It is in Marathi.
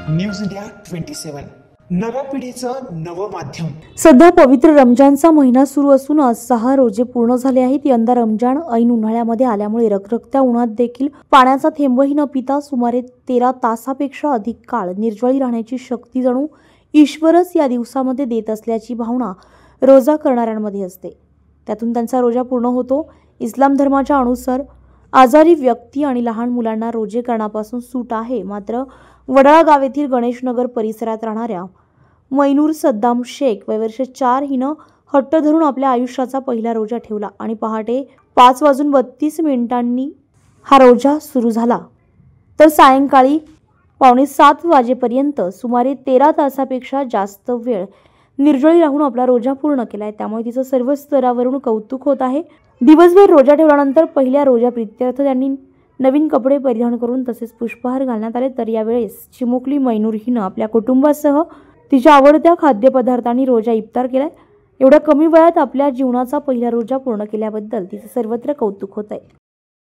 न्यूज इंडिया 27 नव्या पिढीचं नवं माध्यम। सध्या पवित्र रमजानचा महिना सुरू असून आज 6 रोजे पूर्ण झाले आहेत। यंदा रमजान ऐन उन्हाळ्यामध्ये आल्यामुळे रखरखत्या उन्हात देखील पाण्याचा थेंबही न पिता सुमारे 13 तासापेक्षा अधिक काळ निर्जळी राहण्याची शक्ती जणू ईश्वरच या दिवसामध्ये देत असल्याची भावना रोजा करणाऱ्यांमध्ये असते। त्यातून त्यांचा रोजा पूर्ण होतो। इस्लाम धर्माच्या अनुसार आजारी व्यक्ती आणि लहान मुलांना रोजे करण्यापासून सूट आहे। मात्र वडाळा गाव येथील गणेशनगर परिसरात राहणाऱ्या मैनूर सद्दाम शेख वय वर्ष 4 हिनं हट्ट धरून आपल्या आयुष्याचा पहिला रोजा ठेवला आणि पहाटे 5:32 हा रोजा सुरू झाला, तर सायंकाळी 6:45 वाजेपर्यंत सुमारे 13 तासापेक्षा जास्त वेळ निर्जळी राहून आपला रोजा पूर्ण केलाय। त्यामुळे तिचं सर्व स्तरावरून कौतुक होत आहे। दिवसभर रोजा ठेवल्यानंतर पहिल्या रोजा प्रित्यर्थ त्यांनी नवीन कपडे परिधान करून तसेच पुष्पहार घालण्यात आले। तर यावेळेस चिमुकली मैनूर हिनं आपल्या कुटुंबासह तिच्या आवडत्या खाद्यपदार्थांनी रोजा इफ्तार केलाय। एवढ्या कमी वयात आपल्या जीवनाचा पहिला रोजा पूर्ण केल्याबद्दल तिचं सर्वत्र कौतुक होत आहे।